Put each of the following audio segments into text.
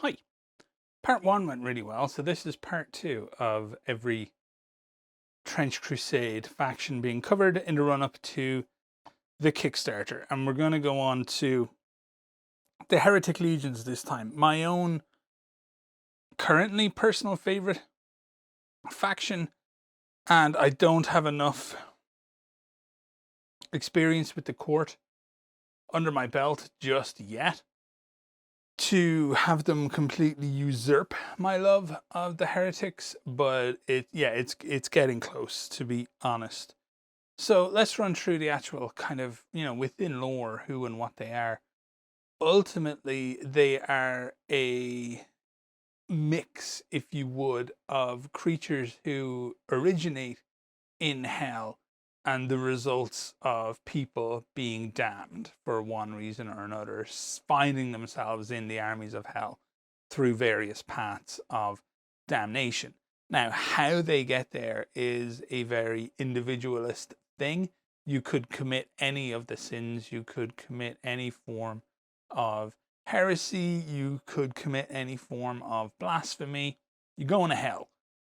Hi. Part 1 went really well, so this is part 2 of every Trench Crusade faction being covered in the run-up to the Kickstarter. And we're going to go on to the Heretic Legions this time. My own currently personal favourite faction, and I don't have enough experience with the court under my belt just yet to have them completely usurp my love of the heretics, but it's getting close, to be honest. So let's run through the actual kind of, within lore, who and what they are. Ultimately, they are a mix, if you would, of creatures who originate in hell and the results of people being damned for one reason or another, finding themselves in the armies of hell through various paths of damnation. Now, how they get there is a very individualist thing. You could commit any of the sins, you could commit any form of heresy, you could commit any form of blasphemy, you're going to hell.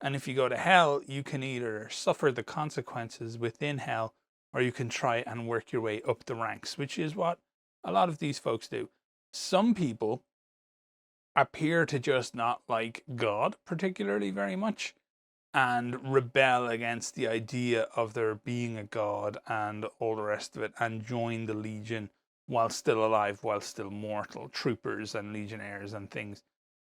And if you go to hell, you can either suffer the consequences within hell, or you can try and work your way up the ranks, which is what a lot of these folks do. Some people appear to just not like God particularly very much and rebel against the idea of there being a God and all the rest of it, and join the Legion while still alive, while still mortal, troopers and legionnaires and things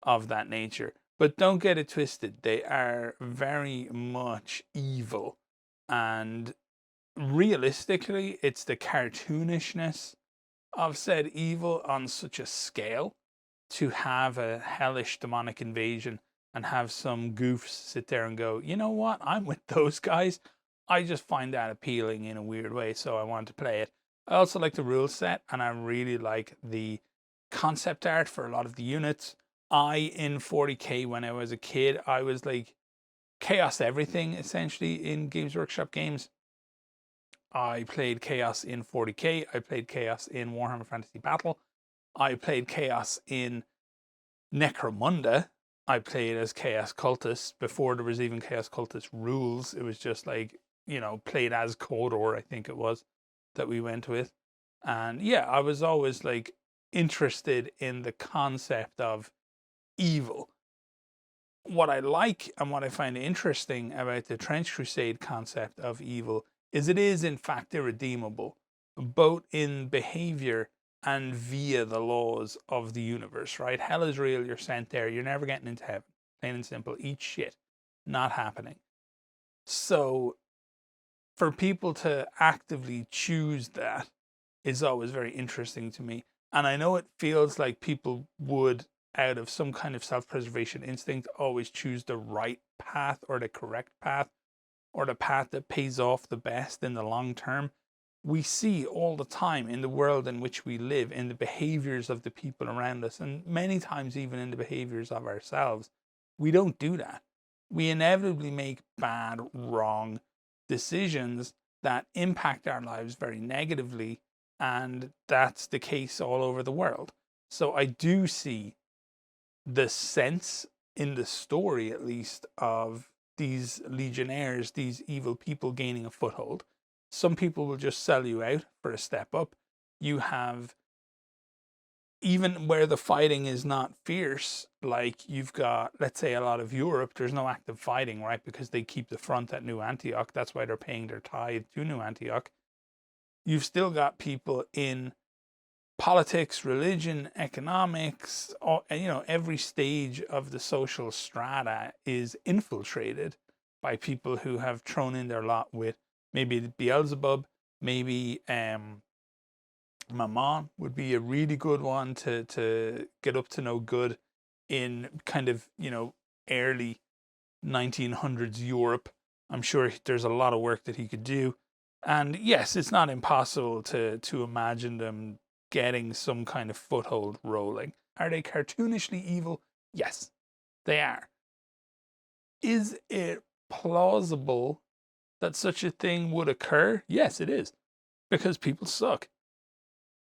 of that nature. But don't get it twisted, they are very much evil. And realistically, it's the cartoonishness of said evil on such a scale to have a hellish demonic invasion and have some goofs sit there and go, you know what, I'm with those guys. I just find that appealing in a weird way, so I want to play it. I also like the rule set, and I really like the concept art for a lot of the units. In 40k, when I was a kid, I was like chaos everything essentially in Games Workshop games. I played chaos in 40k, I played chaos in Warhammer Fantasy Battle, I played chaos in Necromunda. I played as Chaos Cultist before there was even Chaos Cultist rules. It was just like, played as Kodor, I think it was, that we went with. And yeah, I was always like interested in the concept of evil. What I like and what I find interesting about the Trench Crusade concept of evil is it is in fact irredeemable, both in behavior and via the laws of the universe, right? Hell is real, you're sent there, you're never getting into heaven. Plain and simple, eat shit. Not happening. So for people to actively choose that is always very interesting to me. And I know it feels like people would, out of some kind of self-preservation instinct, always choose the right path or the correct path or the path that pays off the best in the long term. We see all the time in the world in which we live, in the behaviors of the people around us, and many times even in the behaviors of ourselves, we don't do that. We inevitably make bad, wrong decisions that impact our lives very negatively, and that's the case all over the world. So I do see the sense in the story, at least, of these legionnaires, these evil people gaining a foothold. Some people will just sell you out for a step up. You have, even where the fighting is not fierce, like you've got, let's say, a lot of Europe, there's no active fighting, right? Because they keep the front at New Antioch. That's why they're paying their tithe to New Antioch. You've still got people in politics, religion, economics, every stage of the social strata is infiltrated by people who have thrown in their lot with maybe Beelzebub, maybe Mammon would be a really good one to get up to no good in kind of, early 1900s Europe. I'm sure there's a lot of work that he could do. And yes, it's not impossible to imagine them getting some kind of foothold rolling. Are they cartoonishly evil? Yes, they are. Is it plausible that such a thing would occur? Yes, it is. Because people suck.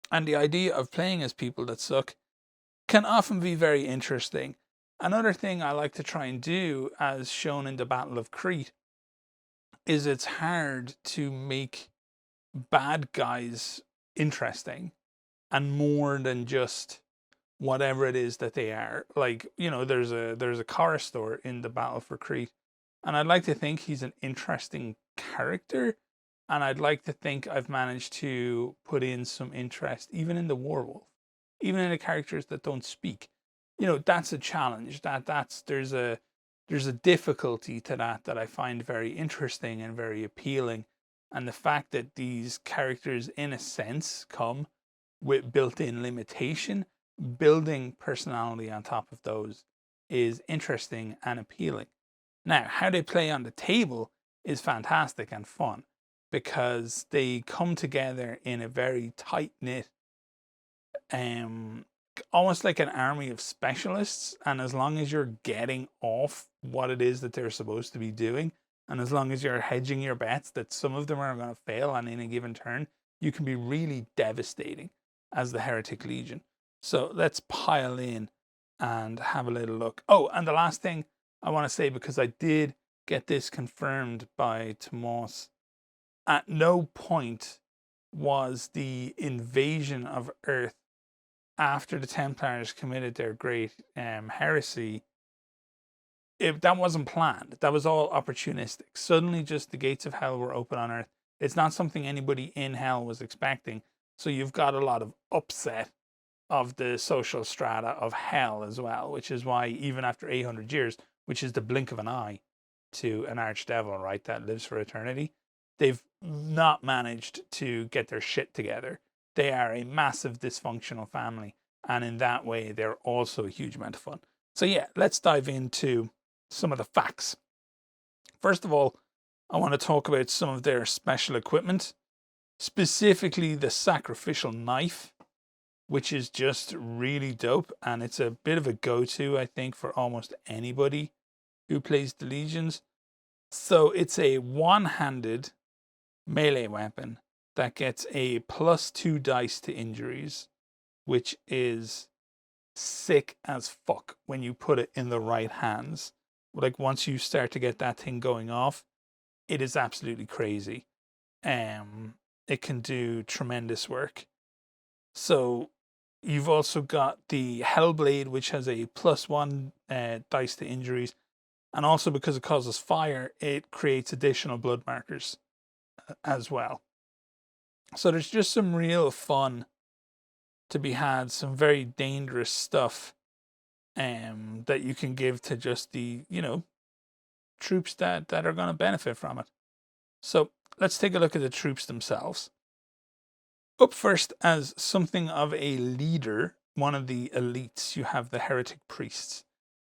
And the idea of playing as people that suck can often be very interesting. Another thing I like to try and do, as shown in the Battle of Crete, is it's hard to make bad guys interesting and more than just whatever it is that they are. Like, you know, there's a Chorustor in the Battle for Crete, and I'd like to think he's an interesting character, and I'd like to think I've managed to put in some interest even in the Werewolf, even in the characters that don't speak. You know, that's a challenge. There's a difficulty to that I find very interesting and very appealing. And the fact that these characters, in a sense, come with built-in limitation, building personality on top of those is interesting and appealing. Now, how they play on the table is fantastic and fun, because they come together in a very tight-knit, almost like an army of specialists. And as long as you're getting off what it is that they're supposed to be doing, and as long as you're hedging your bets that some of them are going to fail on any given turn, you can be really devastating as the Heretic Legion. So let's pile in and have a little look. Oh, and the last thing I want to say, because I did get this confirmed by Tuomas, at no point was the invasion of Earth after the Templars committed their great heresy, that wasn't planned. That was all opportunistic. Suddenly just the gates of hell were open on Earth. It's not something anybody in hell was expecting. So you've got a lot of upset of the social strata of hell as well, which is why even after 800 years, which is the blink of an eye to an archdevil, right, that lives for eternity, they've not managed to get their shit together. They are a massive dysfunctional family, and in that way, they're also a huge amount of fun. So yeah, let's dive into some of the facts. First of all, I want to talk about some of their special equipment, specifically the sacrificial knife, which is just really dope, and it's a bit of a go-to, I think, for almost anybody who plays the Legions. So it's a one-handed melee weapon that gets a +2 dice to injuries, which is sick as fuck when you put it in the right hands. Like, once you start to get that thing going off, it is absolutely crazy. It can do tremendous work. So you've also got the Hellblade, which has a +1 dice to injuries, and also because it causes fire, it creates additional blood markers as well. So there's just some real fun to be had, some very dangerous stuff that you can give to just the, you know, troops that are going to benefit from it. So let's take a look at the troops themselves. Up first, as something of a leader, one of the elites, you have the Heretic Priests.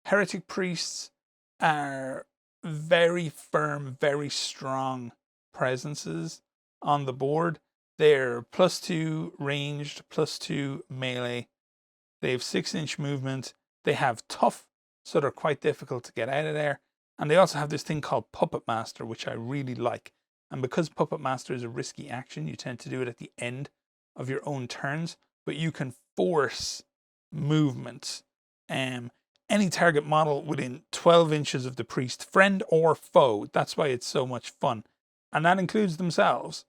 Heretic Priests are very firm, very strong presences on the board. They're +2 ranged, +2 melee. They have 6-inch movement. They have tough, so they're quite difficult to get out of there. And they also have this thing called Puppet Master, which I really like. And because Puppet Master is a risky action, you tend to do it at the end of your own turns, but you can force movement. Any target model within 12 inches of the priest, friend or foe. That's why it's so much fun. And that includes themselves.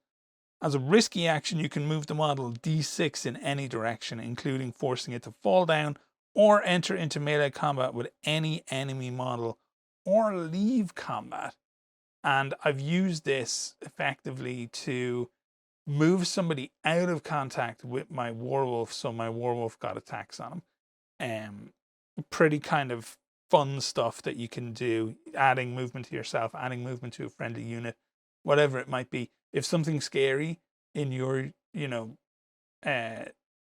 As a risky action, you can move the model D6 in any direction, including forcing it to fall down or enter into melee combat with any enemy model or leave combat. And I've used this effectively to move somebody out of contact with my werewolf, so my werewolf got attacks on him. Pretty kind of fun stuff that you can do, adding movement to yourself, adding movement to a friendly unit, whatever it might be. If something scary in your,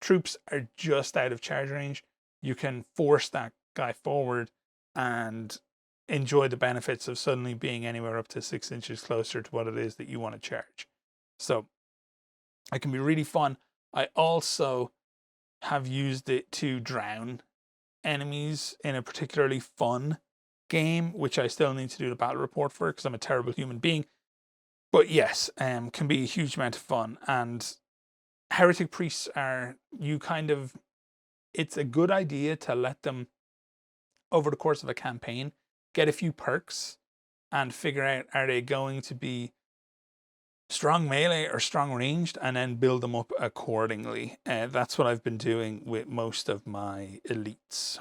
troops are just out of charge range, you can force that guy forward and enjoy the benefits of suddenly being anywhere up to 6 inches closer to what it is that you want to charge. So it can be really fun. I also have used it to drown enemies in a particularly fun game, which I still need to do the battle report for because I'm a terrible human being. But yes, can be a huge amount of fun. And Heretic Priests are, you kind of, it's a good idea to let them, over the course of a campaign, get a few perks and figure out, are they going to be strong melee or strong ranged, and then build them up accordingly. That's what I've been doing with most of my elites.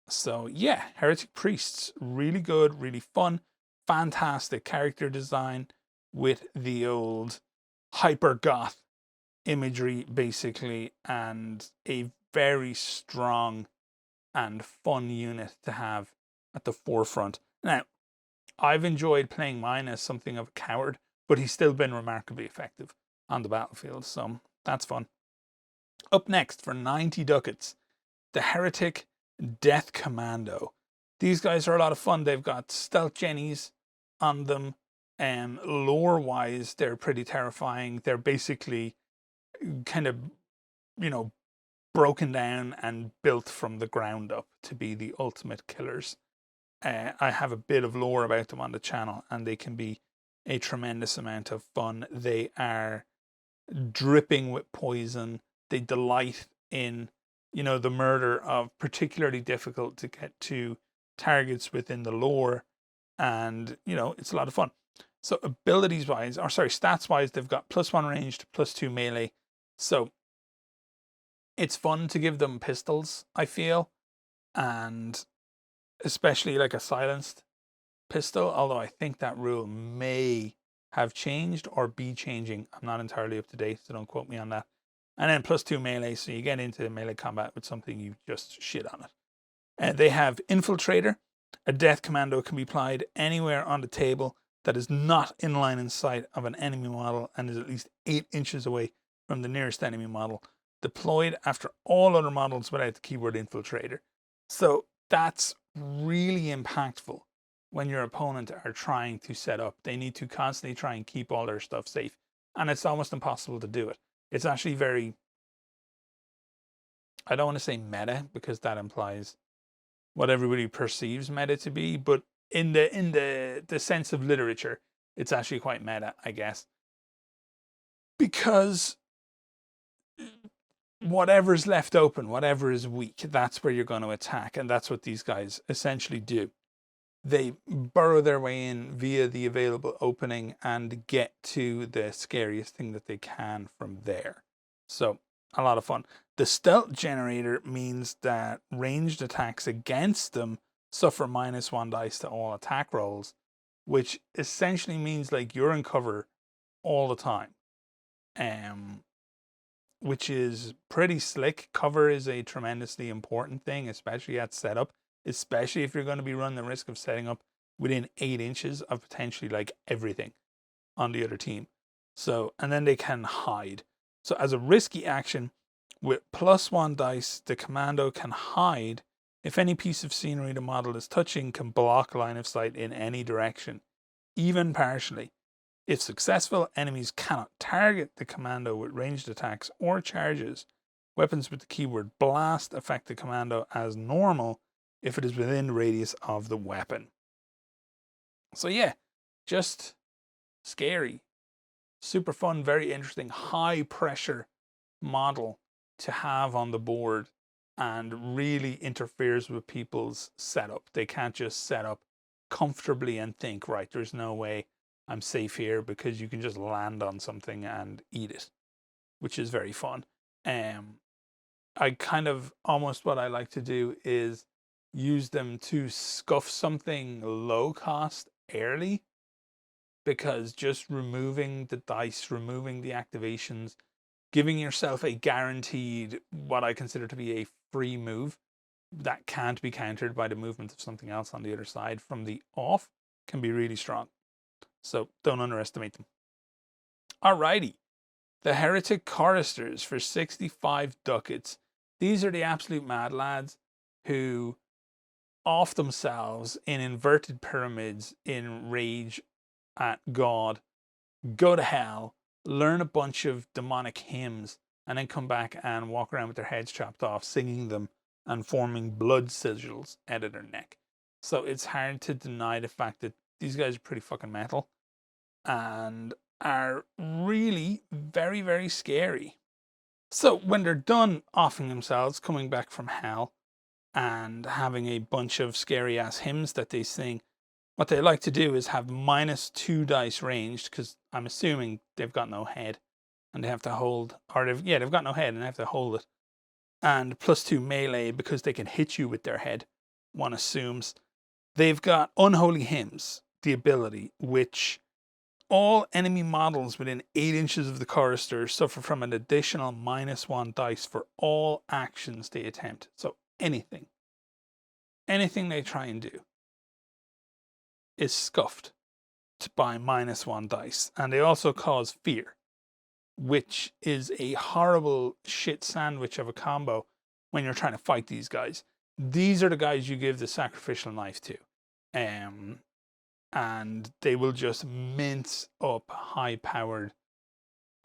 So yeah, Heretic Priests, really good, really fun, fantastic character design with the old hyper goth imagery basically, and a very strong and fun unit to have at the forefront. Now, I've enjoyed playing mine as something of a coward, but he's still been remarkably effective on the battlefield, so that's fun. Up next, for 90 ducats, the Heretic Death Commando. These guys are a lot of fun. They've got stealth jennies on them, and lore-wise, they're pretty terrifying. They're basically kind of, you know, broken down and built from the ground up to be the ultimate killers. I have a bit of lore about them on the channel, and they can be a tremendous amount of fun. They are dripping with poison. They delight in, you know, the murder of particularly difficult to get to targets within the lore, and, you know, it's a lot of fun. So abilities wise, or sorry, stats wise, they've got +1 ranged, +2 melee. So it's fun to give them pistols, I feel, and especially like a silenced pistol, although I think that rule may have changed or be changing. I'm not entirely up to date, so don't quote me on that. And then +2 melee, so you get into melee combat with something, you just shit on it. They have Infiltrator. A death commando can be applied anywhere on the table that is not in line in sight of an enemy model and is at least 8 inches away from the nearest enemy model. Deployed after all other models without the keyword Infiltrator. So that's really impactful when your opponent are trying to set up. They need to constantly try and keep all their stuff safe, and it's almost impossible to do it. It's actually very, I don't want to say meta, because that implies what everybody perceives meta to be, but in the sense of literature, it's actually quite meta, I guess, because whatever's left open, whatever is weak, that's where you're going to attack, and that's what these guys essentially do. They burrow their way in via the available opening and get to the scariest thing that they can from there. So, a lot of fun. The stealth generator means that ranged attacks against them suffer -1 dice to all attack rolls, which essentially means like you're in cover all the time. Which is pretty slick. Cover is a tremendously important thing, especially at setup, especially if you're going to be running the risk of setting up within 8 inches of potentially like everything on the other team. So, and then they can hide. So as a risky action, with +1 dice, the commando can hide if any piece of scenery the model is touching can block line of sight in any direction, even partially. If successful, enemies cannot target the commando with ranged attacks or charges. Weapons with the keyword blast affect the commando as normal if it is within the radius of the weapon. So yeah, just scary. Super fun, very interesting, high pressure model to have on the board, and really interferes with people's setup. They can't just set up comfortably and think, right, there's no way I'm safe here, because you can just land on something and eat it, which is very fun. I kind of, almost what I like to do is use them to scuff something low cost early, because just removing the dice, removing the activations, giving yourself a guaranteed, what I consider to be a free move that can't be countered by the movement of something else on the other side from the off, can be really strong. So don't underestimate them. Alrighty. The Heretic Choristers for 65 ducats. These are the absolute mad lads who off themselves in inverted pyramids in rage at God, go to hell, learn a bunch of demonic hymns, and then come back and walk around with their heads chopped off, singing them and forming blood sigils out of their neck. So it's hard to deny the fact that these guys are pretty fucking metal and are really very, very scary. So when they're done offing themselves, coming back from hell, and having a bunch of scary ass hymns that they sing, what they like to do is have -2 dice ranged, because I'm assuming they've got no head and they have to hold, or they've got no head and they have to hold it, and +2 melee because they can hit you with their head, one assumes. They've got Unholy Hymns, the ability, which all enemy models within 8 inches of the chorister suffer from an additional -1 dice for all actions they attempt. So anything they try and do is scuffed by -1 dice. And they also cause fear, which is a horrible shit sandwich of a combo when you're trying to fight these guys. These are the guys you give the sacrificial knife to. And they will just mince up high-powered,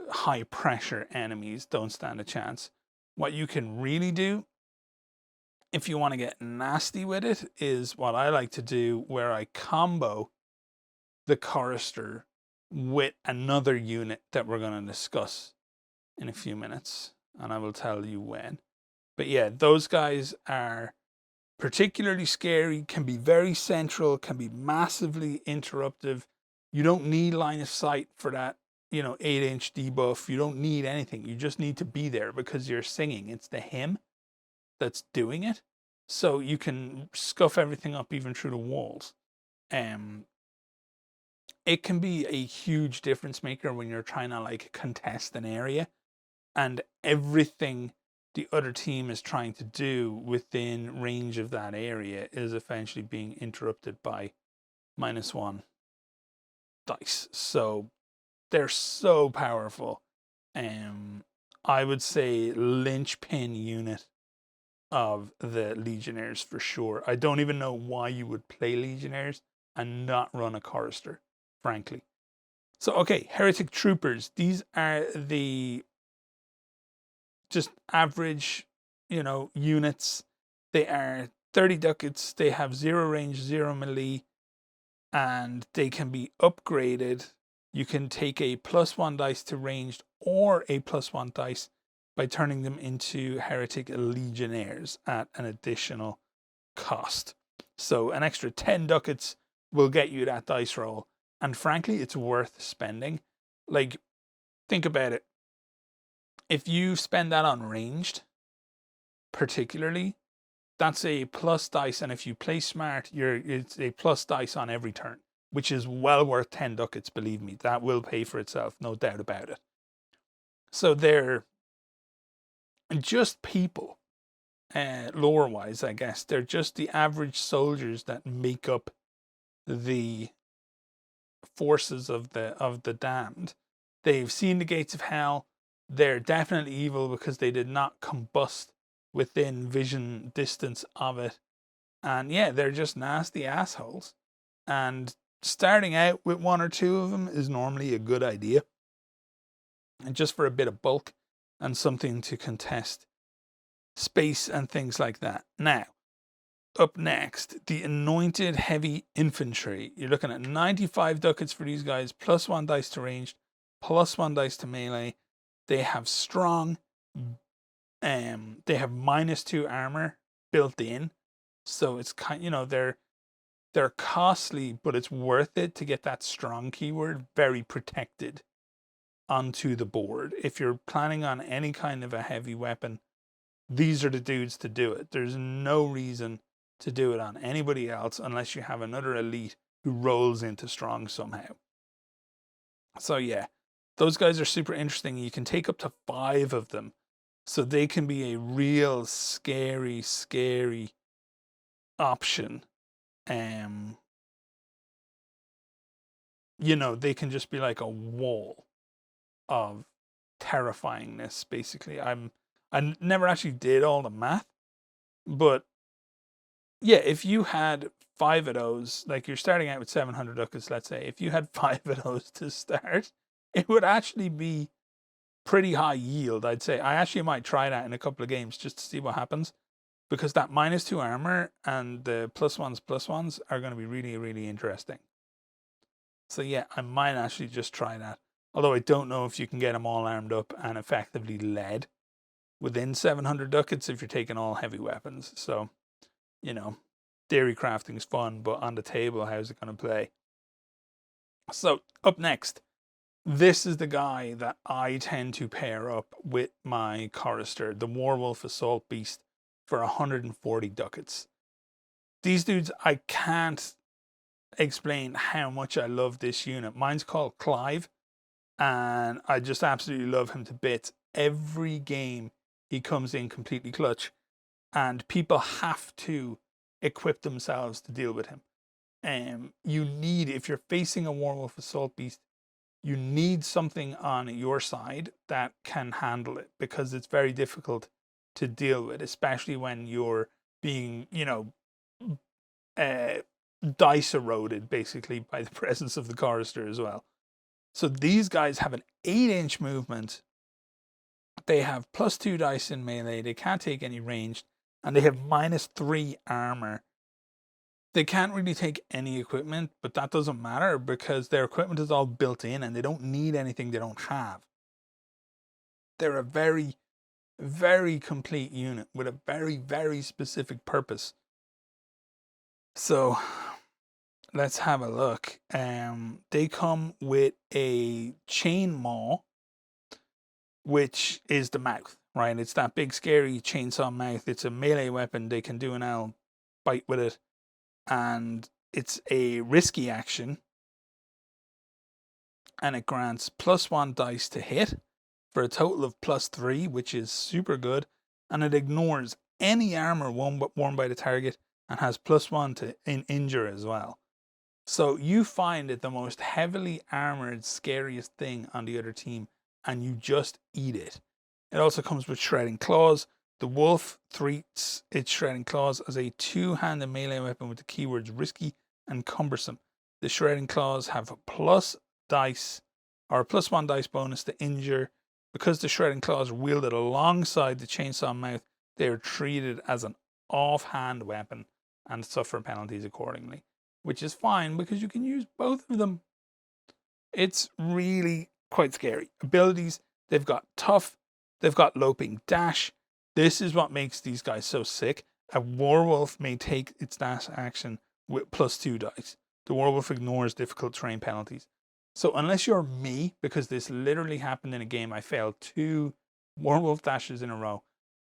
high-pressure enemies. Don't stand a chance. What you can really do, if you want to get nasty with it, is what I like to do, where I combo the chorister with another unit that we're going to discuss in a few minutes, and I will tell you when. But yeah, those guys are particularly scary, can be very central, can be massively interruptive. You don't need line of sight for that, 8-inch debuff. You don't need anything. You just need to be there because you're singing. It's the hymn that's doing it. So you can scuff everything up even through the walls. It can be a huge difference maker when you're trying to contest an area, and everything the other team is trying to do within range of that area is eventually being interrupted by -1 dice. So they're so powerful. I would say linchpin unit of the Legionnaires for sure. I don't even know why you would play Legionnaires and not run a chorister, frankly. So, okay, Heretic Troopers. These are the just average, units. They are 30 ducats. They have 0 range, 0 melee, and they can be upgraded. You can take a +1 dice to ranged or a +1 dice by turning them into Heretic Legionnaires at an additional cost. So an extra 10 ducats will get you that dice roll. And frankly, it's worth spending. Think about it. If you spend that on ranged, particularly, that's a plus dice. And if you play smart, it's a plus dice on every turn, which is well worth 10 ducats, believe me. That will pay for itself, no doubt about it. So they're just people, lore-wise, I guess. They're just the average soldiers that make up the forces of the damned. They've seen the gates of hell. They're definitely evil because they did not combust within vision distance of it. And yeah, they're just nasty assholes. And starting out with 1 or 2 of them is normally a good idea. And just for a bit of bulk and something to contest space and things like that. Now, up next, the Anointed Heavy Infantry. You're looking at 95 ducats for these guys, +1 dice to ranged, +1 dice to melee. They have strong. They have -2 armor built in, so it's they're costly, but it's worth it to get that strong keyword, very protected, onto the board. If you're planning on any kind of a heavy weapon, these are the dudes to do it. There's no reason to do it on anybody else unless you have another elite who rolls into strong somehow. So yeah, those guys are super interesting. You can take up to 5 of them. So they can be a real scary option. They can just be like a wall of terrifyingness, basically. I never actually did all the math, but yeah, if you had 5 of those, like you're starting out with 700 ducats, let's say, if you had 5 of those to start, it would actually be pretty high yield, I'd say. I actually might try that in a couple of games just to see what happens, because that -2 armor and the +1s are going to be really, really interesting. So yeah, I might actually just try that. Although I don't know if you can get them all armed up and effectively led. within 700 ducats if you're taking all heavy weapons. So, you know, theory crafting is fun, but on the table, how's it going to play? So, up next, this is the guy that I tend to pair up with my chorister, the Warwolf Assault Beast, for 140 ducats. These dudes, I can't explain how much I love this unit. Mine's called Clive, and I just absolutely love him to bits. Every game he comes in completely clutch, and people have to equip themselves to deal with him. You need, if you're facing a Warwolf Assault Beast, you need something on your side that can handle it, because it's very difficult to deal with, especially when you're being, you know, dice eroded basically by the presence of the chorister as well. So these guys have an 8-inch movement. They have +2 dice in melee. They can't take any ranged, and they have -3 armor. They can't really take any equipment, but that doesn't matter because their equipment is all built in and they don't need anything they don't have. They're a very, very complete unit with a very, very specific purpose. So let's have a look. They come with a chain maw, which is the mouth, right? It's that big scary chainsaw mouth. It's a melee weapon. They can do an L bite with it, and it's a risky action, and it grants +1 dice to hit for a total of +3, which is super good, and it ignores any armor worn by the target and has +1 to injure as well. So you find it the most heavily armored, scariest thing on the other team, and you just eat it. It also comes with Shredding Claws. The Wolf treats its Shredding Claws as a 2-handed melee weapon with the keywords risky and cumbersome. The Shredding Claws have a +1 dice bonus to injure. Because the Shredding Claws are wielded alongside the chainsaw mouth, they are treated as an offhand weapon and suffer penalties accordingly, which is fine because you can use both of them. It's really quite scary. Abilities, they've got tough, they've got loping dash. This is what makes these guys so sick. A Warwolf may take its dash action with +2 dice. The Warwolf ignores difficult terrain penalties. So unless you're me, because this literally happened in a game, I failed 2 Warwolf dashes in a row,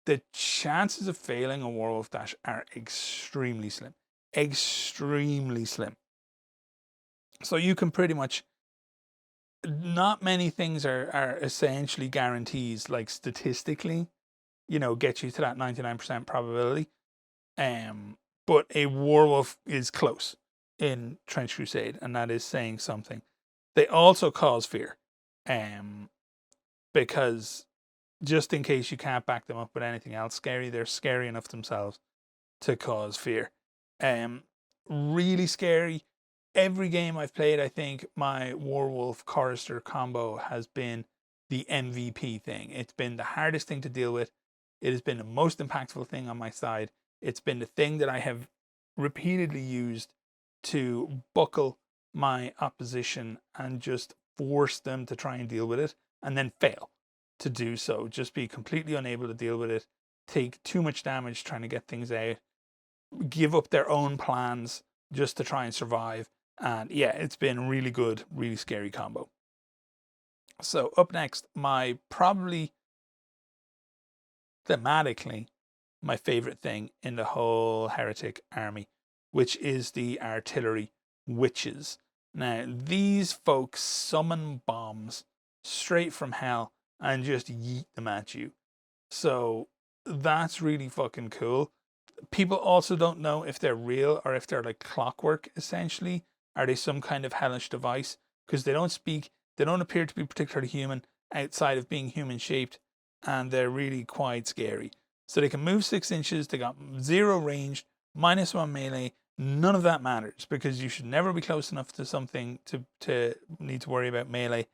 the chances of failing a Warwolf dash are extremely slim. Extremely slim. So you can pretty much, not many things are essentially guarantees, like statistically, you know, get you to that 99% probability. But a Warwolf is close in Trench Crusade, and that is saying something. They also cause fear, because just in case you can't back them up with anything else scary, they're scary enough themselves to cause fear. Really scary. Every game I've played, I think my Warwolf Chorister combo has been the MVP thing. It's been the hardest thing to deal with. It has been the most impactful thing on my side. It's been the thing that I have repeatedly used to buckle my opposition and just force them to try and deal with it, and then fail to do so. Just be completely unable to deal with it, take too much damage trying to get things out, give up their own plans just to try and survive. And yeah, it's been a really good, really scary combo. So up next, my probably thematically my favorite thing in the whole Heretic army, which is the artillery witches. Now, these folks summon bombs straight from hell and just yeet them at you. So that's really fucking cool. People also don't know if they're real or if they're like clockwork, essentially. Are they some kind of hellish device? Because they don't speak, they don't appear to be particularly human outside of being human shaped, and they're really quite scary. So they can move 6 inches, they got 0 range, -1 melee. None of that matters because you should never be close enough to something to need to worry about melee.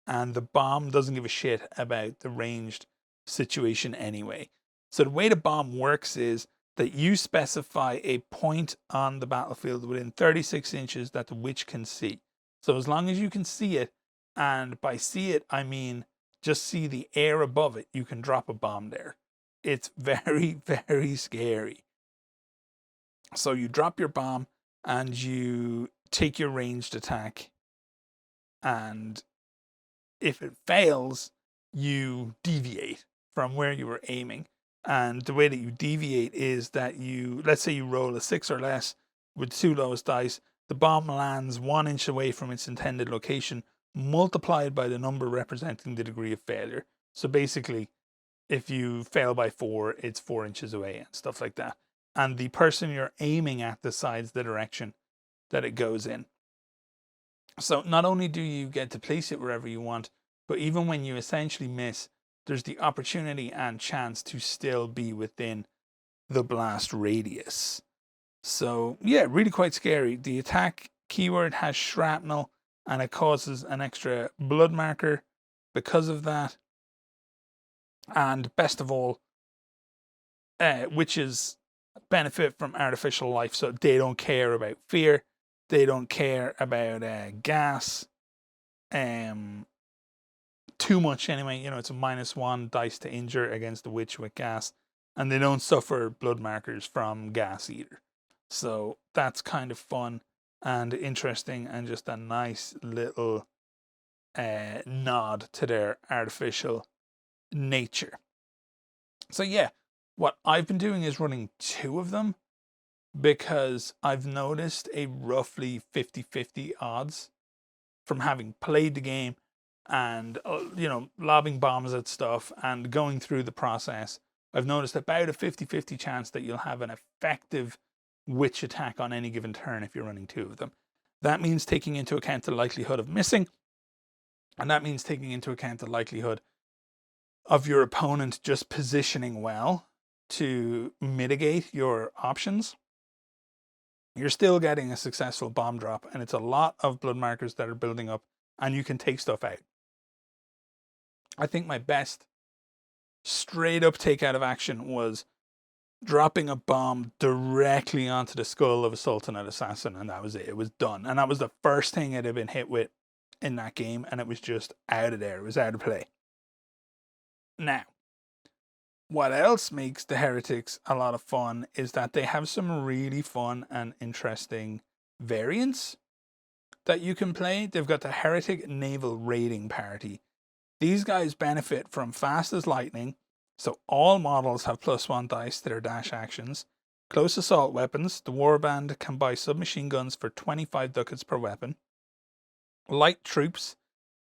And the bomb doesn't give a shit about the ranged situation anyway. So the way the bomb works is that you specify a point on the battlefield within 36 inches that the witch can see. So as long as you can see it, and by see it, I mean just see the air above it, you can drop a bomb there. It's very, very scary. So you drop your bomb and you take your ranged attack, and if it fails, you deviate from where you were aiming. And the way that you deviate is that you, let's say you roll a 6 or less with 2 lowest dice, the bomb lands 1 inch away from its intended location, multiplied by the number representing the degree of failure. So basically, if you fail by 4, it's 4 inches away and stuff like that. And the person you're aiming at decides the direction that it goes in. So not only do you get to place it wherever you want, but even when you essentially miss, there's the opportunity and chance to still be within the blast radius. So yeah, really quite scary. The attack keyword has shrapnel, and it causes an extra blood marker because of that. And best of all, witches benefit from artificial life, so they don't care about fear. They don't care about gas. Too much anyway. You know, it's a -1 dice to injure against the witch with gas, and they don't suffer blood markers from gas either. So that's kind of fun and interesting, and just a nice little nod to their artificial nature. So yeah, what I've been doing is running 2 of them, because I've noticed a roughly 50-50 odds from having played the game and, you know, lobbing bombs at stuff and going through the process. I've noticed about a 50-50 chance that you'll have an effective witch attack on any given turn if you're running 2 of them. That means taking into account the likelihood of missing, and that means taking into account the likelihood of your opponent just positioning well to mitigate your options. You're still getting a successful bomb drop, and it's a lot of blood markers that are building up, and you can take stuff out. I think my best straight up take out of action was dropping a bomb directly onto the skull of a Sultanate assassin, and that was it. It was done. And that was the first thing it had been hit with in that game, and it was just out of there. It was out of play. Now, what else makes the Heretics a lot of fun is that they have some really fun and interesting variants that you can play. They've got the Heretic Naval Raiding Party. These guys benefit from fast as lightning, so all models have +1 dice to their dash actions. Close assault weapons. The warband can buy submachine guns for 25 ducats per weapon. Light troops.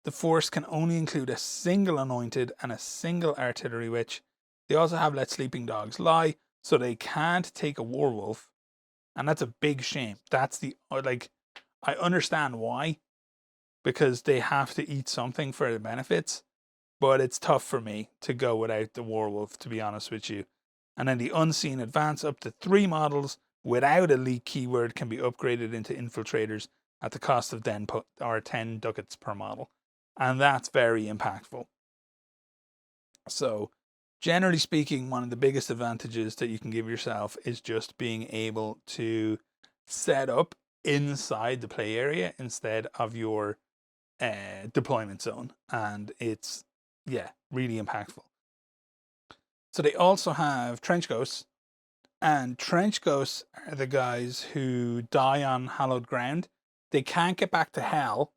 The force can only include a single Anointed and a single Artillery Witch. They also have Let Sleeping Dogs Lie, so they can't take a Werewolf. And that's a big shame. That's the, like, I understand why, because they have to eat something for the benefits, but it's tough for me to go without the Werewolf, to be honest with you. And then the Unseen advance, up to 3 models without a leak keyword can be upgraded into Infiltrators at the cost of 10 ducats per model. And that's very impactful. So, generally speaking, one of the biggest advantages that you can give yourself is just being able to set up inside the play area instead of your deployment zone. And it's, yeah, really impactful. So they also have Trench Ghosts. And Trench Ghosts are the guys who die on hallowed ground. They can't get back to hell,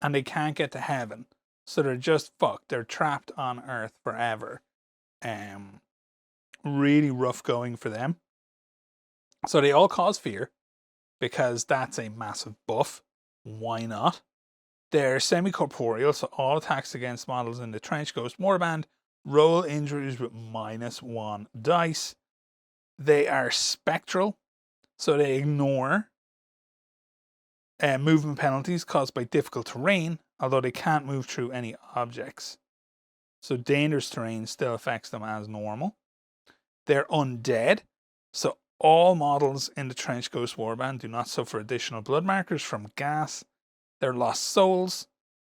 and they can't get to heaven. So they're just fucked. They're trapped on Earth forever. Really rough going for them. So they all cause fear, because that's a massive buff. Why not? They're semi-corporeal, so all attacks against models in the Trench Ghost Warband roll injuries with -1 dice. They are spectral, so they ignore movement penalties caused by difficult terrain, although they can't move through any objects. So dangerous terrain still affects them as normal. They're undead, so all models in the Trench Ghost Warband do not suffer additional blood markers from gas. They're lost souls,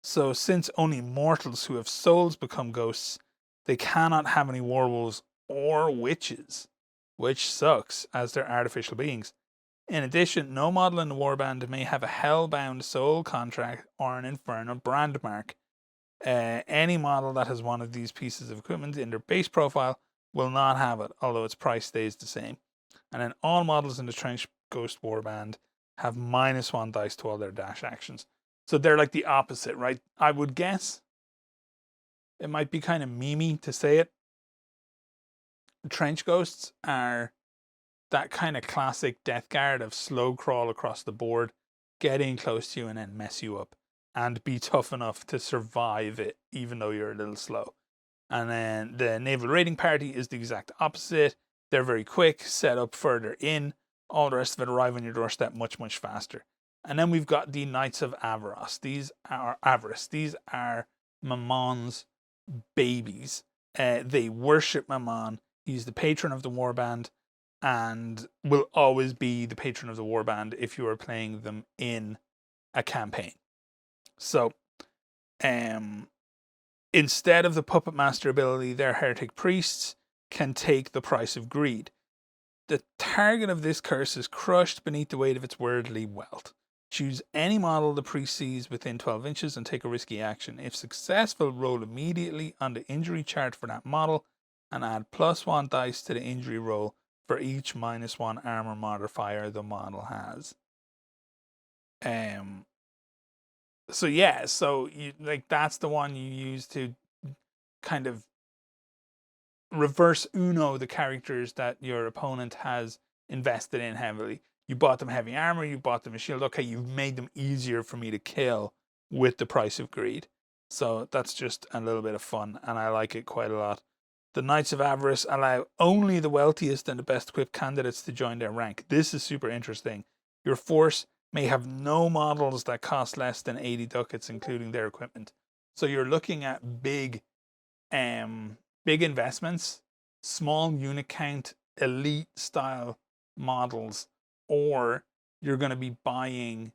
so since only mortals who have souls become ghosts, they cannot have any werewolves or witches, which sucks, as they're artificial beings. In addition, no model in the warband may have a hellbound soul contract or an infernal brand mark. Any model that has one of these pieces of equipment in their base profile will not have it, although its price stays the same. And then all models in the Trench Ghost Warband have -1 dice to all their dash actions. So they're like the opposite, right? I would guess it might be kind of memey to say it. Trench Ghosts are that kind of classic Death Guard of slow crawl across the board, get in close to you and then mess you up, and be tough enough to survive it, even though you're a little slow. And then the Naval Raiding Party is the exact opposite. They're very quick, set up further in. All the rest of it arrive on your doorstep much, much faster. And then we've got the Knights of Avarice. These are Mammon's babies. They worship Mammon. He's the patron of the warband and will always be the patron of the warband if you are playing them in a campaign. So, instead of the Puppet Master ability, their Heretic Priests can take the price of greed. The target of this curse is crushed beneath the weight of its worldly wealth. Choose any model the priest sees within 12 inches and take a risky action. If successful, roll immediately on the injury chart for that model and add +1 dice to the injury roll for each -1 armor modifier the model has. So yeah, so you like that's the one you use to kind of reverse Uno the characters that your opponent has invested in heavily. You bought them heavy armor, you bought them a shield. Okay, you've made them easier for me to kill with the price of greed. So that's just a little bit of fun, and I like it quite a lot. The Knights of Avarice allow only the wealthiest and the best equipped candidates to join their rank. This is super interesting. Your force may have no models that cost less than 80 ducats, including their equipment. So you're looking at big investments, small unit count, elite style models, or you're going to be buying,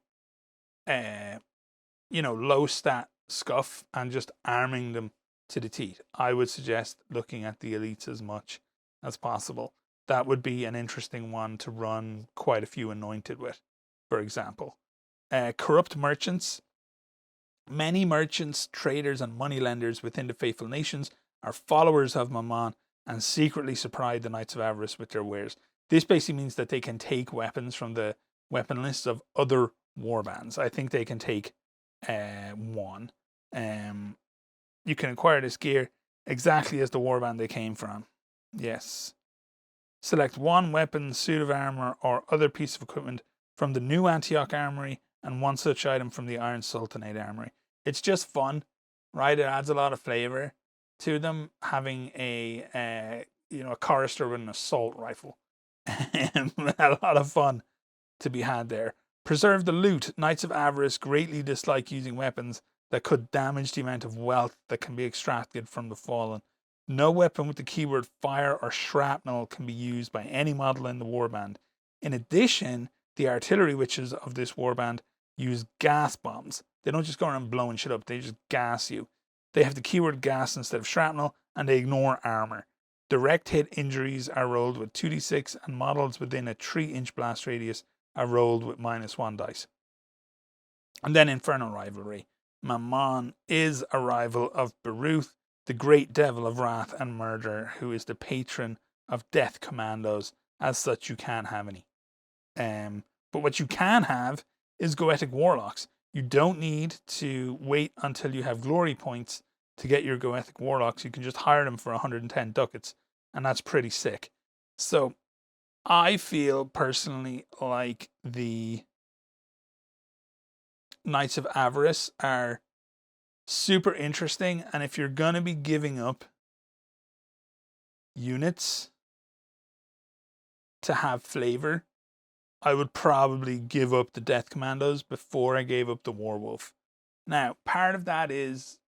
low stat scuff and just arming them to the teeth. I would suggest looking at the elites as much as possible. That would be an interesting one to run quite a few Anointed with, for example. Corrupt merchants. Many merchants, traders, and moneylenders within the faithful nations are followers of Mammon and secretly supply the Knights of Avarice with their wares. This basically means that they can take weapons from the weapon lists of other warbands. I think they can take one. You can acquire this gear exactly as the warband they came from. Yes. Select one weapon, suit of armor, or other piece of equipment from the new Antioch Armory and one such item from the Iron Sultanate Armory. It's just fun, right? It adds a lot of flavor to them, having a chorister with an assault rifle. A lot of fun to be had there. Preserve the loot. Knights of Avarice greatly dislike using weapons that could damage the amount of wealth that can be extracted from the fallen. No weapon with the keyword fire or shrapnel can be used by any model in the warband. In addition, the artillery witches of this warband use gas bombs. They don't just go around blowing shit up, they just gas you. They have the keyword gas instead of shrapnel, and they ignore armor. Direct hit injuries are rolled with 2d6, and models within a 3-inch blast radius are rolled with -1 dice. And then Infernal Rivalry. Mammon is a rival of Baruth, the great devil of wrath and murder, who is the patron of death commandos. As such, you can't have any. But what you can have is Goetic Warlocks. You don't need to wait until you have glory points to get your Goetic Warlocks. You can just hire them for 110 ducats, and that's pretty sick. So I feel personally like the Knights of Avarice are super interesting, and if you're going to be giving up units to have flavor, I would probably give up the Death Commandos before I gave up the Warwolf. Now, part of that is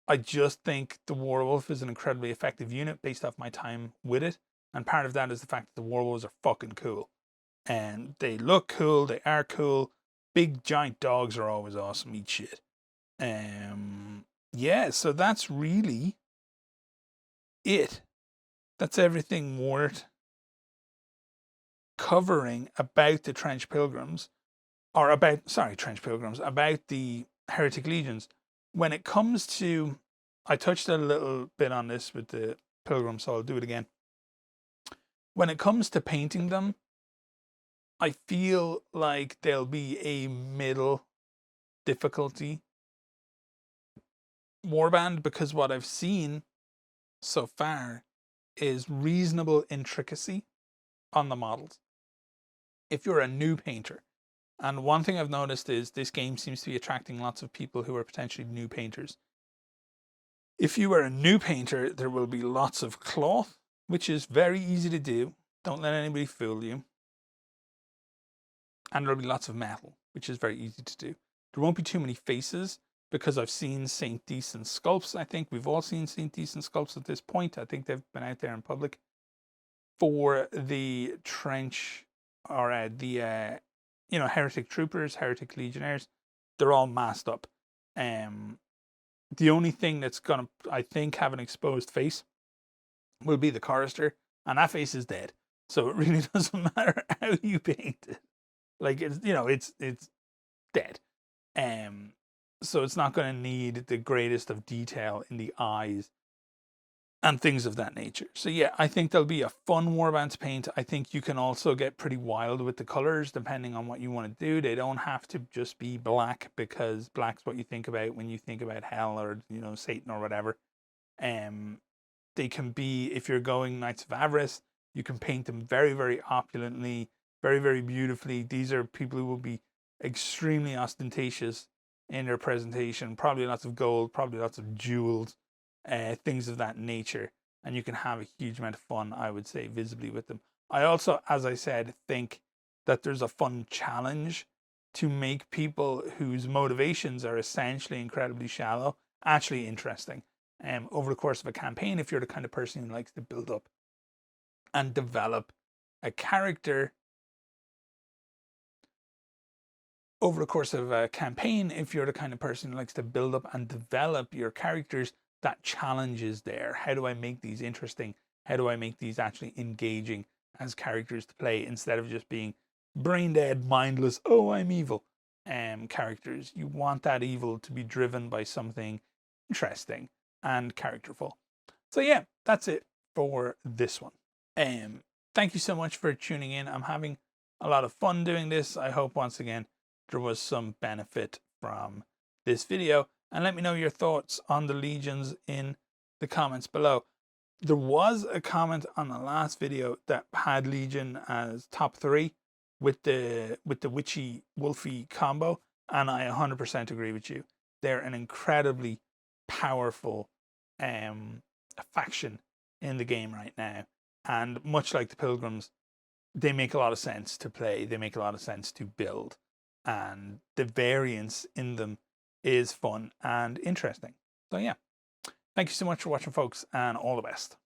I just think the Warwolf is an incredibly effective unit based off my time with it, and part of that is the fact that the Warwolves are fucking cool. And they look cool, they are cool. Big giant dogs are always awesome, eat shit. Yeah, so that's really it. That's everything worth covering about the Trench Pilgrims, about the Heretic Legions. when it comes to, I touched a little bit on this with the Pilgrim, so I'll do it again. When it comes to painting them, I feel like there'll be a middle difficulty warband, because what I've seen so far is reasonable intricacy on the models. If you're a new painter, and one thing I've noticed is this game seems to be attracting lots of people who are potentially new painters. If you are a new painter, there will be lots of cloth, which is very easy to do. Don't let anybody fool you. And there'll be lots of metal, which is very easy to do. There won't be too many faces, because I've seen St. Decent sculpts. I think we've all seen St. Decent sculpts at this point. I think they've been out there in public. For the trench, or heretic troopers, heretic legionnaires, they're all masked up. The only thing that's gonna, I think, have an exposed face will be the chorister, and that face is dead. So it really doesn't matter how you paint it. Like, it's, it's dead. So it's not going to need the greatest of detail in the eyes and things of that nature. So yeah, I think there'll be a fun warband to paint. I think you can also get pretty wild with the colors depending on what you want to do. They don't have to just be black, because black's what you think about when you think about hell or, Satan or whatever. They can be, if you're going Knights of Avarice, you can paint them very, very opulently, very, very beautifully. These are people who will be extremely ostentatious in their presentation, probably lots of gold, probably lots of jewels, things of that nature, and you can have a huge amount of fun, I would say, visibly with them. I also, as I said, think that there's a fun challenge to make people whose motivations are essentially incredibly shallow actually interesting. Over the course of a campaign, if you're the kind of person who likes to build up and develop a character over the course of a campaign, if you're the kind of person who likes to build up and develop your characters, that challenge is there. How do I make these interesting? How do I make these actually engaging as characters to play, instead of just being brain dead, mindless, oh, I'm evil characters? You want that evil to be driven by something interesting and characterful. So yeah, that's it for this one. Thank you so much for tuning in. I'm having a lot of fun doing this. I hope once again there was some benefit from this video, and let me know your thoughts on the legions in the comments below. There was a comment on the last video that had legion as top 3 with the witchy wolfy combo, and I 100% agree with you. They're an incredibly powerful faction in the game right now, and much like the pilgrims, they make a lot of sense to play. They make a lot of sense to build, and the variance in them is fun and interesting. So yeah, thank you so much for watching, folks, and all the best.